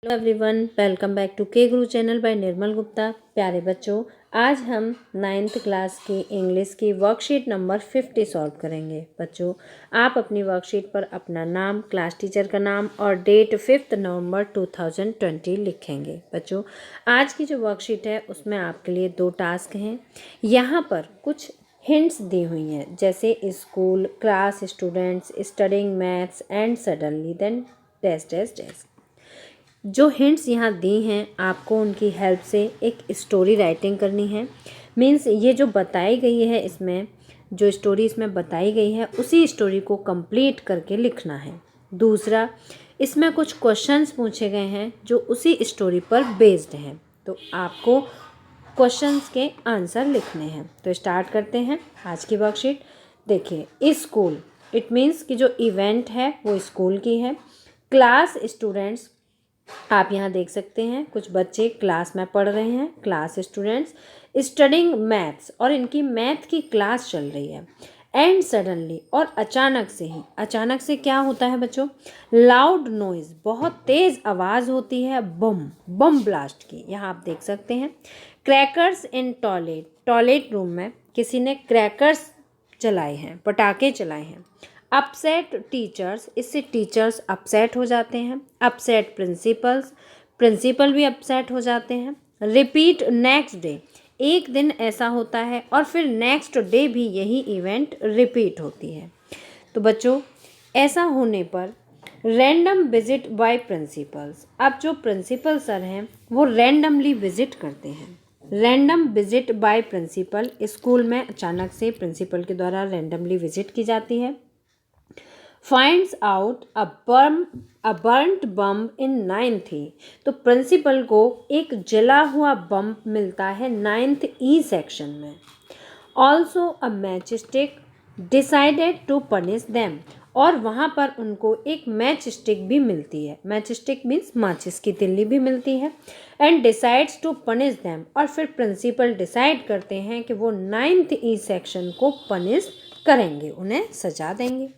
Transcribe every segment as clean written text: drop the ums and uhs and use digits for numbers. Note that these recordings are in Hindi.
Hello everyone, welcome back to K Guru channel bye निर्मल गुप्ता। प्यारे बच्चों, आज हम 9th क्लास की इंग्लिश की वर्कशीट नंबर 50 सॉल्व करेंगे। बच्चों, आप अपनी वर्कशीट पर अपना नाम, क्लास टीचर का नाम और डेट 5 नवंबर 2020 लिखेंगे। बच्चों, आज की जो वर्कशीट है उसमें आपके लिए 2 टास्क हैं। यहाँ पर कुछ हिंट्स दी हुई हैं, जैसे school, class, students, studying maths and suddenly then dash dash dash. जो हिंट्स यहाँ दी हैं आपको उनकी हेल्प से एक स्टोरी राइटिंग करनी है। मीन्स ये जो बताई गई है, इसमें जो स्टोरी इसमें बताई गई है उसी स्टोरी को कंप्लीट करके लिखना है। दूसरा, इसमें कुछ क्वेश्चंस पूछे गए हैं जो उसी स्टोरी पर बेस्ड हैं, तो आपको क्वेश्चंस के आंसर लिखने हैं। तो स्टार्ट करते हैं आज की वर्कशीट। देखिए, स्कूल, इट मीन्स कि जो इवेंट है वो स्कूल की है। क्लास, स्टूडेंट्स, आप यहाँ देख सकते हैं कुछ बच्चे क्लास में पढ़ रहे हैं, क्लास स्टूडेंट्स। स्टडिंग मैथ्स, और इनकी मैथ की क्लास चल रही है। एंड सडनली, और अचानक से ही, अचानक से क्या होता है बच्चों? लाउड नॉइज, बहुत तेज़ आवाज़ होती है बम बम ब्लास्ट की। यहाँ आप देख सकते हैं। क्रैकर्स इन टॉयलेट, टॉयलेट रूम में किसी ने क्रैकर्स चलाए हैं, पटाखे चलाए हैं। अपसेट टीचर्स, इससे टीचर्स अपसेट हो जाते हैं। अपसेट प्रिंसिपल्स, प्रिंसिपल भी अपसेट हो जाते हैं। रिपीट नेक्स्ट डे, एक दिन ऐसा होता है और फिर नेक्स्ट डे भी यही इवेंट रिपीट होती है। तो बच्चों, ऐसा होने पर रैंडम विजिट बाय प्रिंसिपल्स, अब जो प्रिंसिपल सर हैं वो रैंडमली विजिट करते हैं। Random visit by principal, school में अचानक से प्रिंसिपल के द्वारा रैंडमली विजिट की जाती है। Finds out a burnt bomb in 9th E, तो प्रिंसिपल को एक जला हुआ बम मिलता है 9th E सेक्शन में। Also a match stick decided to punish them, और वहाँ पर उनको एक मैच स्टिक भी मिलती है। मैच स्टिक मीन्स माचिस की तिल्ली भी मिलती है। And decides to punish them, और फिर प्रिंसिपल डिसाइड करते हैं कि वो 9th E सेक्शन को पनिश करेंगे, उन्हें सजा देंगे।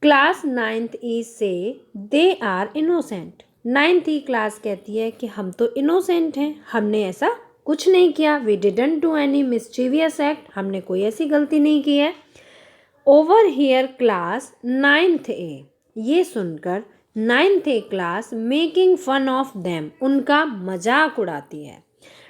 क्लास 9th E से they are innocent, 9th E class कहती है कि हम तो इनोसेंट हैं, हमने ऐसा कुछ नहीं किया। We didn't do any mischievous act, हमने कोई ऐसी गलती नहीं की है। Over here class 9th A, ये सुनकर 9th A class making fun of them, उनका मजाक उड़ाती है।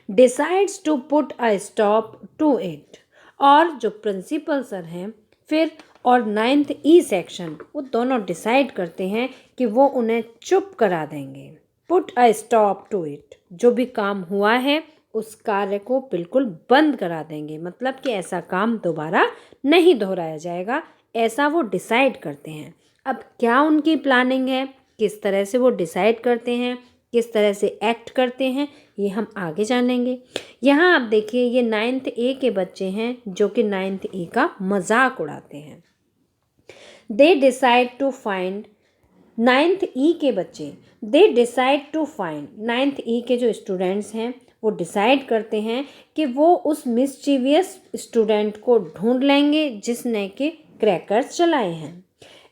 Decides to put a stop to it, और जो प्रिंसिपल सर हैं फिर और 9th E सेक्शन, वो दोनों डिसाइड करते हैं कि वो उन्हें चुप करा देंगे। Put a stop to it, जो भी काम हुआ है उस कार्य को बिल्कुल बंद करा देंगे, मतलब कि ऐसा काम दोबारा नहीं दोहराया जाएगा, ऐसा वो डिसाइड करते हैं। अब क्या उनकी प्लानिंग है, किस तरह से वो डिसाइड करते हैं, किस तरह से एक्ट करते हैं, ये हम आगे जानेंगे। यहाँ आप देखिए, ये 9th A के बच्चे हैं जो कि 9th E का मजाक उड़ाते हैं। They decide to find, 9th E के बच्चे, they decide to find, 9th E के जो स्टूडेंट्स हैं वो डिसाइड करते हैं कि वो उस मिस्चीवियस स्टूडेंट को ढूंढ लेंगे जिसने कि क्रैकर्स चलाए हैं।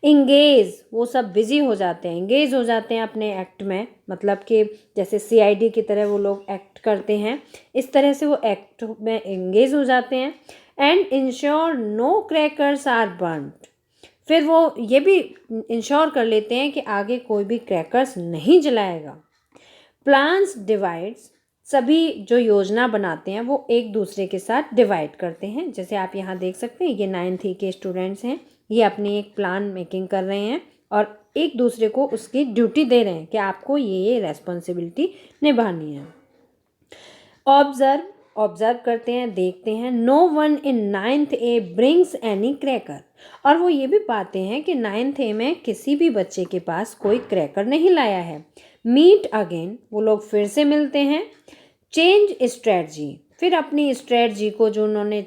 इंगेज, वो सब बिजी हो जाते हैं, इंगेज हो जाते हैं अपने एक्ट में, मतलब कि जैसे CID की तरह वो लोग एक्ट करते हैं, इस तरह से वो एक्ट में इंगेज हो जाते हैं। And ensure no crackers are burned, फिर वो ये भी इंश्योर कर लेते हैं कि आगे कोई भी क्रैकर्स नहीं जलाएगा। प्लान्स डिवाइड्स, सभी जो योजना बनाते हैं वो एक दूसरे के साथ डिवाइड करते हैं। जैसे आप यहाँ देख सकते हैं, ये 9th E के स्टूडेंट्स हैं, ये अपनी एक प्लान मेकिंग कर रहे हैं और एक दूसरे को उसकी ड्यूटी दे रहे हैं कि आपको ये रेस्पॉन्सिबिलिटी निभानी है। ऑब्जर्व, ऑब्जर्व करते हैं, देखते हैं। No one in 9th A brings any cracker, और वो ये भी पाते हैं कि 9th A में किसी भी बच्चे के पास कोई क्रैकर नहीं लाया है। मीट अगेन, वो लोग फिर से मिलते हैं। चेंज स्ट्रेटजी, फिर अपनी स्ट्रेटजी को जो उन्होंने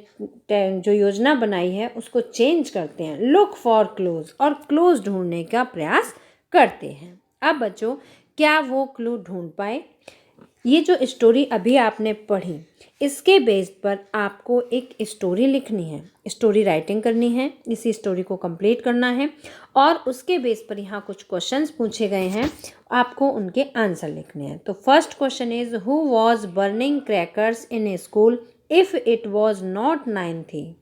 जो योजना बनाई है उसको चेंज करते हैं। लुक फॉर क्लोज, और क्लोज ढूंढने का प्रयास करते हैं। अब बच्चों, क्या वो क्लू ढूंढ पाए? ये जो स्टोरी अभी आपने पढ़ी, इसके बेस पर आपको एक स्टोरी लिखनी है, स्टोरी राइटिंग करनी है, इसी स्टोरी को कंप्लीट करना है और उसके बेस पर यहाँ कुछ क्वेश्चंस पूछे गए हैं, आपको उनके आंसर लिखने हैं। तो first question is, who was burning crackers in A school if it was not 9th ई?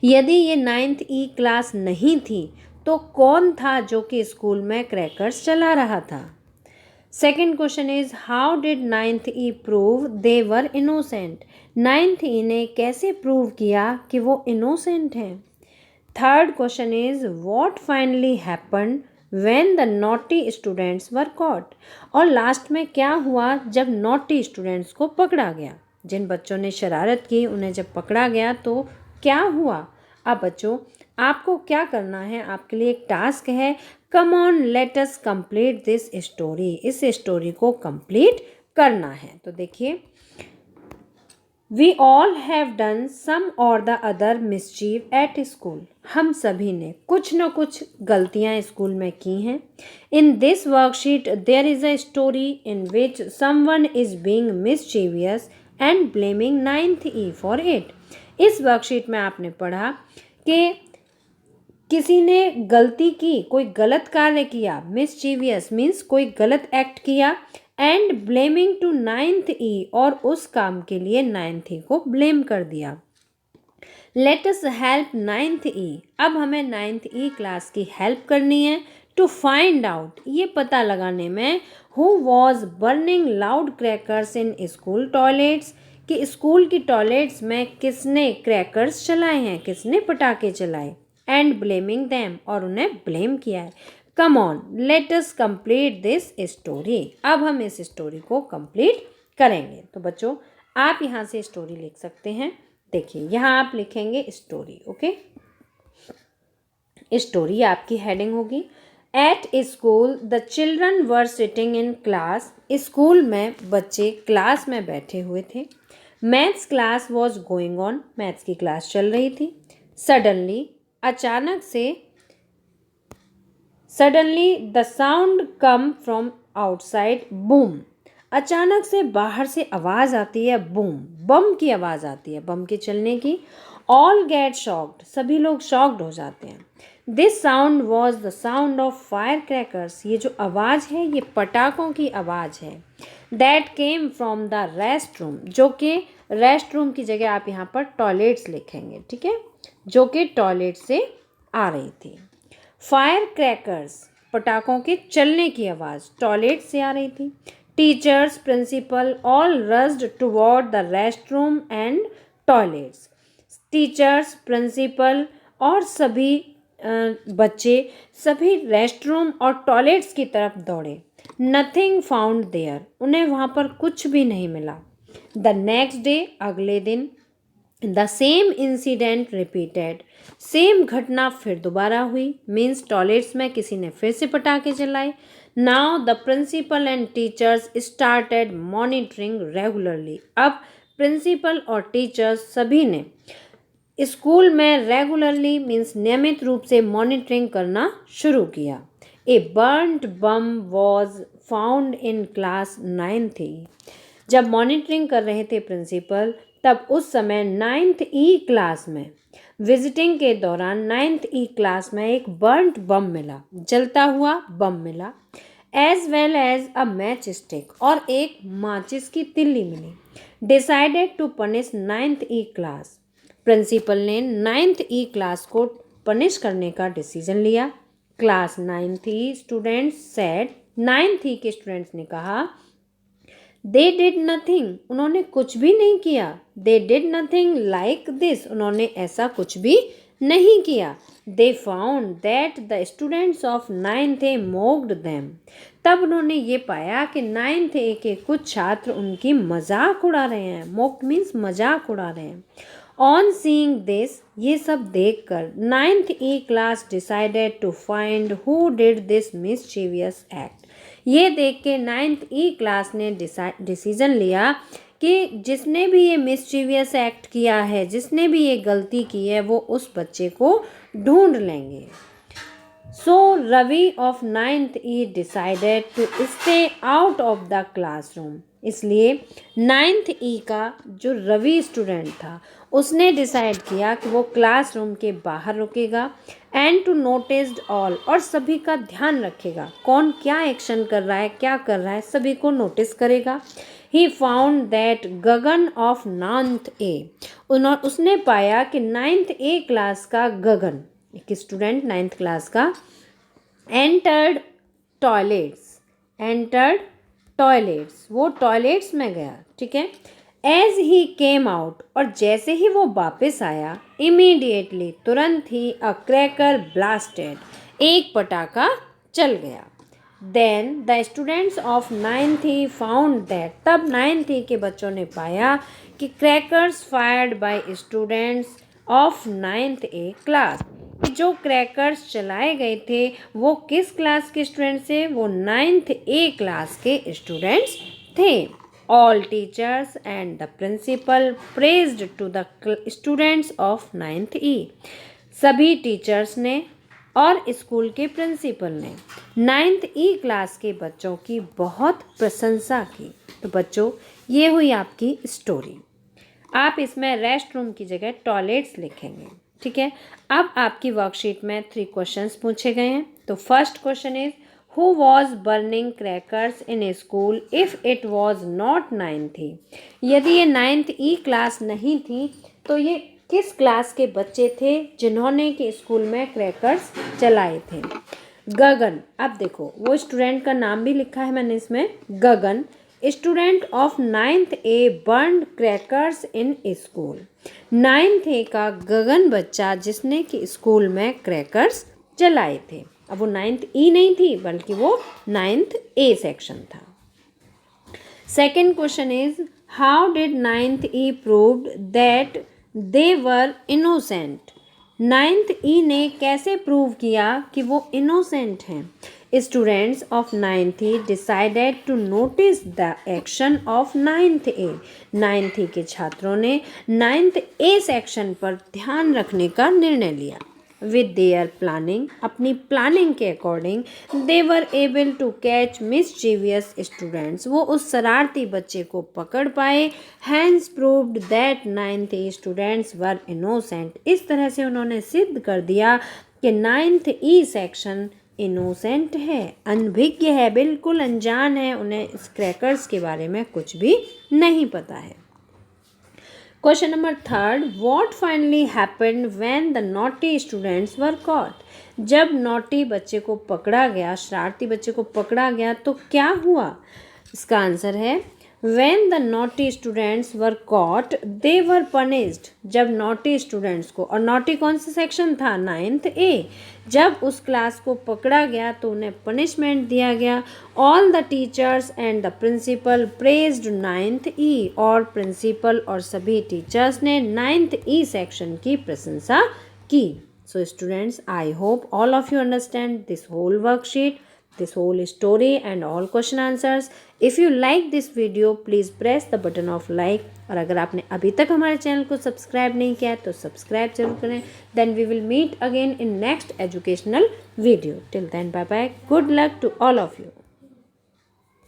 यदि ये 9th ई क्लास नहीं थी तो कौन था जो कि स्कूल में क्रैकर्स चला रहा था? Second question is, how did 9th E prove they were innocent? 9th E ने कैसे प्रूव किया कि वो इनोसेंट हैं? Third question is, what finally happened when the naughty students were caught? और लास्ट में क्या हुआ जब नॉटी स्टूडेंट्स को पकड़ा गया? जिन बच्चों ने शरारत की उन्हें जब पकड़ा गया तो क्या हुआ? अब बच्चों आपको क्या करना है, आपके लिए एक टास्क है, come on let us complete this story. इस स्टोरी को कंप्लीट करना है। तो देखिए, we all have done some or the other mischief at school. हम सभी ने कुछ न कुछ गलतियां स्कूल में की हैं। In this worksheet there is a story in which someone is being mischievous and blaming 9th E for it. इस वर्कशीट में आपने पढ़ा कि किसी ने गलती की, कोई गलत कार्य किया, मिसचीवियस मीन्स कोई गलत एक्ट किया, एंड ब्लेमिंग टू 9th ई, और उस काम के लिए 9th ई को ब्लेम कर दिया। लेट अस हेल्प 9th ई। अब हमें 9th ई क्लास की हेल्प करनी है टू फाइंड आउट, ये पता लगाने में, who was burning loud crackers in school toilets, कि स्कूल की टॉयलेट्स में किसने क्रैकर्स चलाए हैं, किसने पटाखे चलाए, एंड ब्लेमिंग दैम, और उन्हें ब्लेम किया है। Come on let us complete this story. अब हम इस स्टोरी को कंप्लीट करेंगे। तो बच्चों आप यहाँ से स्टोरी लिख सकते हैं। देखिए यहाँ आप लिखेंगे स्टोरी। ओके, स्टोरी आपकी हेडिंग होगी, at school the children were sitting in class. School में बच्चे क्लास में बैठे हुए थे। Maths class was going on, maths की क्लास चल रही थी। सडनली, अचानक से, suddenly the sound come from outside, boom. अचानक से बाहर से आवाज़ आती है, बूम, बम की आवाज़ आती है, बम के चलने की। ऑल गेट शॉक्ड, सभी लोग शॉक्ड हो जाते हैं। This sound was the sound of fire crackers, ये जो आवाज़ है ये पटाखों की आवाज़ है। That came from the rest room, जो कि रेस्ट रूम की जगह आप यहाँ पर टॉयलेट्स लिखेंगे, ठीक है, जो कि टॉयलेट से आ रही थी। फायर क्रैकर्स, पटाखों के चलने की आवाज़ टॉयलेट से आ रही थी। Teachers, principal all rushed toward the rest room and toilets. Teachers, principal और सभी बच्चे सभी रेस्ट रूम और टॉयलेट्स की तरफ दौड़े। नथिंग फाउंड देयर, उन्हें वहाँ पर कुछ भी नहीं मिला। द नेक्स्ट डे, अगले दिन, the same incident repeated, same घटना फिर दोबारा हुई, मीन्स टॉयलेट्स में किसी ने फिर से पटाखे चलाए। Now the principal and teachers started monitoring regularly. अब प्रिंसिपल और टीचर्स सभी ने स्कूल में रेगुलरली मीन्स नियमित रूप से मॉनिटरिंग करना शुरू किया। A burned bomb was found in class 9th E. जब मॉनिटरिंग कर रहे थे प्रिंसिपल, तब उस समय 9th ई क्लास में विजिटिंग के दौरान 9th ई क्लास में एक बर्न्ड बम मिला, जलता हुआ बम मिला, as well as a match stick, और एक माचिस की तिल्ली मिली। Decided to punish 9th E class, principal ने 9th ई क्लास को पनिश करने का डिसीजन लिया। क्लास 9th ई स्टूडेंट्स सेड, 9th ई के स्टूडेंट्स ने कहा, दे डिड नथिंग, उन्होंने कुछ भी नहीं किया। They did nothing like this, उन्होंने ऐसा कुछ भी नहीं किया। They found that the students of 9th A mocked them, तब उन्होंने ये पाया कि 9th ए के कुछ छात्र उनकी मजाक उड़ा रहे हैं। मोक्ड मीन्स मजाक उड़ा रहे हैं। ऑन सीइंग दिस, ये सब देखकर 9th E class decided to find who did this mischievous act. ये देख के 9th ई क्लास ने डिसीजन लिया कि जिसने भी ये मिसचीवियस एक्ट किया है, जिसने भी ये गलती की है, वो उस बच्चे को ढूंढ लेंगे। So Ravi of 9th E decided to stay out of the classroom. इसलिए 9th E का जो रवि स्टूडेंट था उसने डिसाइड किया कि वो क्लासरूम के बाहर रुकेगा एंड टू नोटिस्ड ऑल, और सभी का ध्यान रखेगा, कौन क्या एक्शन कर रहा है, क्या कर रहा है, सभी को नोटिस करेगा। He found that Gagan of 9th ए, उसने पाया कि 9th ए क्लास का गगन, एक स्टूडेंट 9th क्लास का, एंटर्ड टॉयलेट्स, वो टॉयलेट्स में गया, ठीक है। एज ही केम आउट, और जैसे ही वो वापस आया, इमीडिएटली तुरंत ही अ क्रैकर ब्लास्टेड, एक पटाखा चल गया। Then the students of 9th E found that, तब 9th ई के बच्चों ने पाया कि crackers fired by students of 9th A class, जो क्रैकर्स चलाए गए थे वो किस क्लास के स्टूडेंट्स थे, वो 9th ए क्लास के स्टूडेंट्स थे। All teachers and the principal praised to the students of 9th E, सभी टीचर्स ने और स्कूल के प्रिंसिपल ने 9th ई क्लास के बच्चों की बहुत प्रशंसा की। तो बच्चों ये हुई आपकी स्टोरी। आप इसमें रेस्ट रूम की जगह टॉयलेट्स लिखेंगे, ठीक है। अब आपकी वर्कशीट में 3 क्वेश्चंस पूछे गए हैं। तो first question is who was burning crackers in A school if it was not 9th ई, यदि ये 9th ई क्लास नहीं थी तो ये किस क्लास के बच्चे थे जिन्होंने कि स्कूल में क्रैकर्स चलाए थे। गगन, अब देखो वो स्टूडेंट का नाम भी लिखा है मैंने इसमें, Gagan, student of 9th A burn crackers in school, 9th A का गगन बच्चा जिसने कि स्कूल में क्रैकर्स जलाए थे। अब वो 9th ई नहीं थी बल्कि वो 9th ए सेक्शन था। Second question is how did 9th E proved that they were innocent, 9th E ने कैसे प्रूव किया कि वो इनोसेंट हैं। Students of 9th E decided to notice the action of 9th A, 9th E के छात्रों ने 9th ए सेक्शन पर ध्यान रखने का निर्णय लिया। विद देयर प्लानिंग, अपनी प्लानिंग के according, they were able to catch mischievous students, वो उस शरारती बच्चे को पकड़ पाए। Hence proved that 9th A students were innocent, इस तरह से उन्होंने सिद्ध कर दिया कि 9th ई सेक्शन इनोसेंट है, अनभिज्ञ है, बिल्कुल अनजान है, उन्हें इस क्रैकर्स के बारे में कुछ भी नहीं पता है। Question number third, what finally happened when the naughty students were caught, जब नॉटी बच्चे को पकड़ा गया, शरारती बच्चे को पकड़ा गया तो क्या हुआ। इसका आंसर है When the naughty students were caught, they were punished, जब naughty students को, और naughty कौन सा सेक्शन था, 9th ए, जब उस क्लास को पकड़ा गया तो उन्हें पनिशमेंट दिया गया। All the teachers and the principal praised 9th ई, और प्रिंसिपल और सभी टीचर्स ने 9th ई सेक्शन की प्रशंसा की। So students, I hope all of you understand this whole worksheet, this whole story and all question answers. If you like this video, please press the button of like. और अगर आपने अभी तक हमारे चैनल को सब्सक्राइब नहीं किया है तो सब्सक्राइब जरूर करें। Then we will meet again in next educational video. Till then, bye bye. Good luck to all of you.